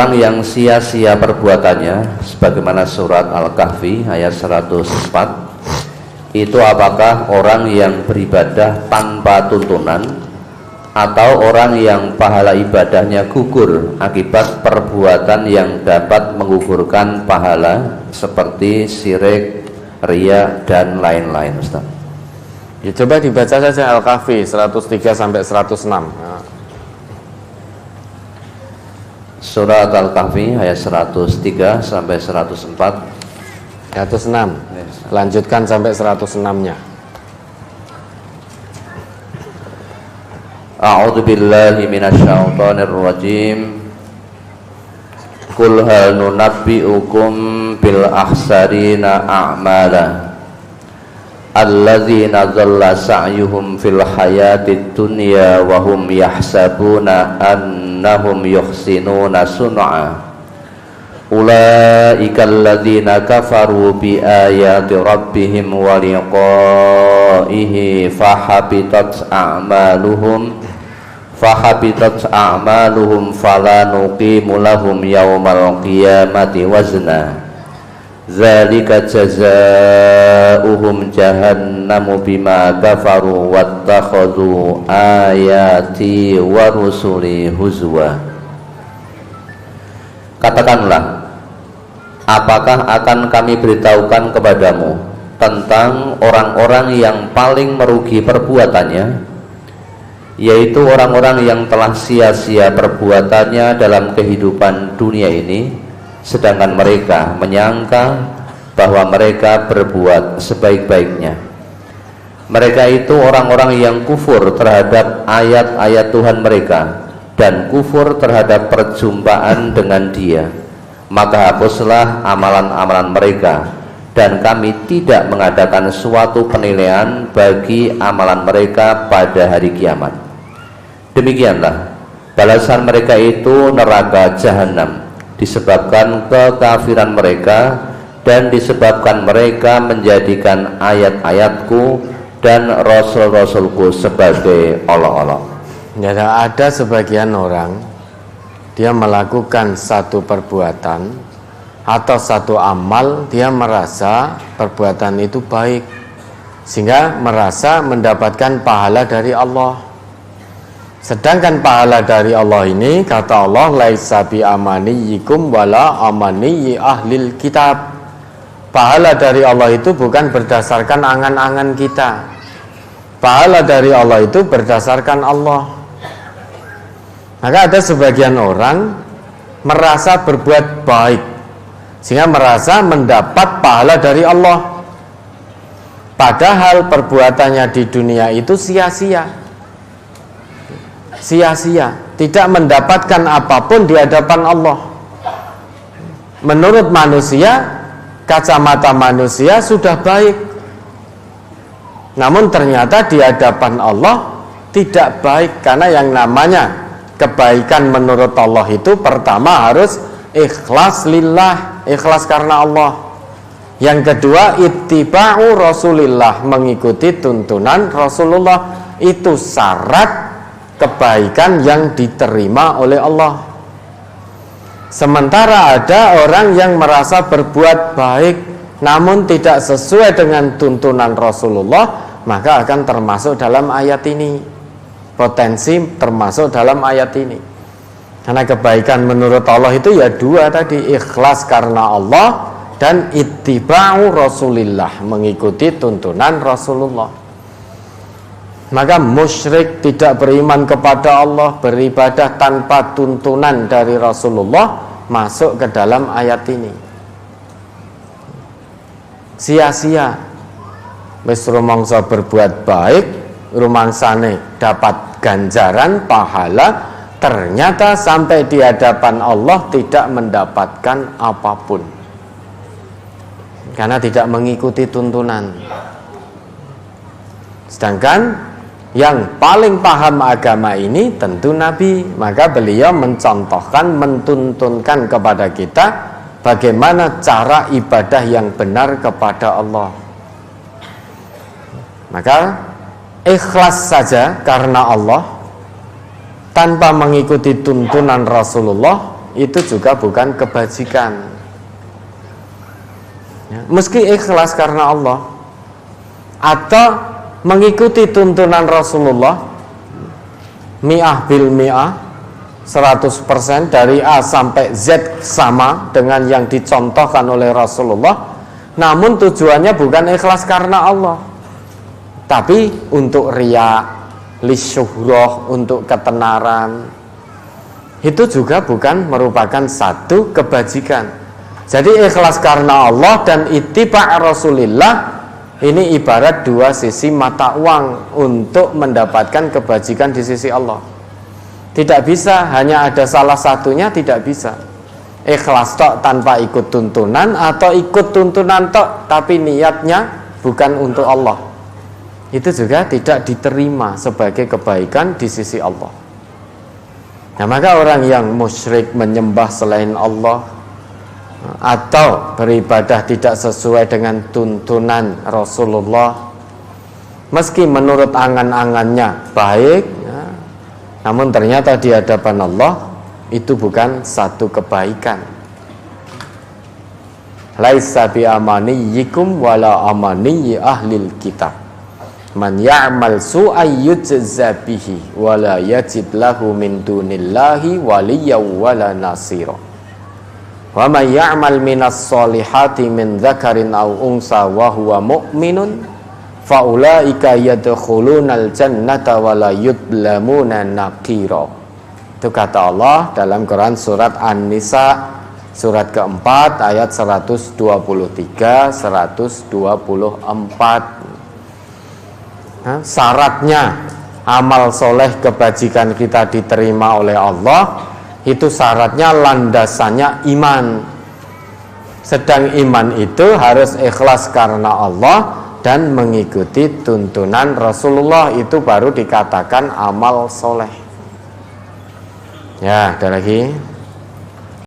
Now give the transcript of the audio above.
orang yang sia-sia perbuatannya, sebagaimana surat Al-Kahfi ayat 104, itu apakah orang yang beribadah tanpa tuntunan atau orang yang pahala ibadahnya gugur akibat perbuatan yang dapat menggugurkan pahala seperti syirik, riya dan lain-lain, Ustaz? Ya, coba dibaca saja Al-Kahfi 103 sampai 106. Surat Al-Kahfi ayat 103 sampai 104. 106. Lanjutkan sampai 106-nya. A'udzu billahi minasyaitonir rajim. Qul hal nunabbi'ukum bil akhsarina a'mala alladzina dhalla sa'yuhum fil hayatid dunya wa hum yahsabuna annahum yuhsinuna sun'a ulaika alladzina kafaru bi ayati rabbihim wa liqa'ihi fahabitat a'maluhum fala nuqimu lahum yawmal qiyamati wazna dzalika jazaa'uhum jahannamu bima kafaru wattakhadhu ayati wa rusuli huzwa. Katakanlah, apakah akan kami beritahukan kepadamu tentang orang-orang yang paling merugi perbuatannya, yaitu orang-orang yang telah sia-sia perbuatannya dalam kehidupan dunia ini, sedangkan mereka menyangka bahwa mereka berbuat sebaik-baiknya. Mereka itu orang-orang yang kufur terhadap ayat-ayat Tuhan mereka dan kufur terhadap perjumpaan dengan Dia. Maka hapuslah amalan-amalan mereka, dan kami tidak mengadakan suatu penilaian bagi amalan mereka pada hari kiamat. Demikianlah balasan mereka itu neraka jahanam, disebabkan kekafiran mereka dan disebabkan mereka menjadikan ayat-ayatku dan rasul-rasulku sebagai olok-olok. Ya, ada sebagian orang dia melakukan satu perbuatan atau satu amal, dia merasa perbuatan itu baik sehingga merasa mendapatkan pahala dari Allah. Sedangkan pahala dari Allah ini, kata Allah, laisa bi amaniyikum wala amaniyi ahlil kitab. Pahala dari Allah itu bukan berdasarkan angan-angan kita. Pahala dari Allah itu berdasarkan Allah. Maka ada sebagian orang merasa berbuat baik sehingga merasa mendapat pahala dari Allah, padahal perbuatannya di dunia itu sia-sia, tidak mendapatkan apapun di hadapan Allah. Menurut manusia, kacamata manusia sudah baik, namun ternyata di hadapan Allah tidak baik. Karena yang namanya kebaikan menurut Allah itu pertama harus ikhlas lillah, ikhlas karena Allah. Yang kedua, ittiba'u Rasulillah, mengikuti tuntunan Rasulullah. Itu syarat kebaikan yang diterima oleh Allah. Sementara ada orang yang merasa berbuat baik namun tidak sesuai dengan tuntunan Rasulullah, maka akan termasuk dalam ayat ini. Potensi termasuk dalam ayat ini. Karena kebaikan menurut Allah itu ya dua tadi, ikhlas karena Allah dan ittiba'u Rasulillah, mengikuti tuntunan Rasulullah. Maka musyrik, tidak beriman kepada Allah, beribadah tanpa tuntunan dari Rasulullah, masuk ke dalam ayat ini. Sia-sia wis rumangsa berbuat baik, rumangsane dapat ganjaran pahala, ternyata sampai di hadapan Allah tidak mendapatkan apapun karena tidak mengikuti tuntunan. Sedangkan yang paling paham agama ini tentu Nabi, maka beliau mencontohkan, mentuntunkan kepada kita bagaimana cara ibadah yang benar kepada Allah. Maka ikhlas saja karena Allah tanpa mengikuti tuntunan Rasulullah, itu juga bukan kebajikan. Ya, meski ikhlas karena Allah atau mengikuti tuntunan Rasulullah, mi'ah bil mi'ah, 100% dari A sampai Z sama dengan yang dicontohkan oleh Rasulullah, namun tujuannya bukan ikhlas karena Allah, tapi untuk riya, lisyuhroh, untuk ketenaran. Itu juga bukan merupakan satu kebajikan. Jadi ikhlas karena Allah dan ittiba' Rasulillah ini ibarat dua sisi mata uang untuk mendapatkan kebajikan di sisi Allah. Tidak bisa hanya ada salah satunya, tidak bisa. Ikhlas tok tanpa ikut tuntunan, atau ikut tuntunan tok tapi niatnya bukan untuk Allah. Itu juga tidak diterima sebagai kebaikan di sisi Allah. Nah, maka orang yang musyrik menyembah selain Allah atau beribadah tidak sesuai dengan tuntunan Rasulullah, meski menurut angan-angannya baik, ya, namun ternyata di hadapan Allah itu bukan satu kebaikan. Laisa bi amaniyikum wala amaniyi ahlil kitab. Man ya'mal su'ay yujza bihi wala yajid lahu min dunillahi waliyya wala nasira. Wa man ya'mal minas solihati min dzakarin aw unsa wa huwa mu'minun faulaika yadkhulunal jannata wa la yudlamuna naqira. Itu kata Allah dalam Quran surat An-Nisa surat keempat ayat 123 124. Nah, syaratnya amal soleh kebajikan kita diterima oleh Allah itu syaratnya landasannya iman. Sedang iman itu harus ikhlas karena Allah dan mengikuti tuntunan Rasulullah, itu baru dikatakan amal soleh. Ya, ada lagi.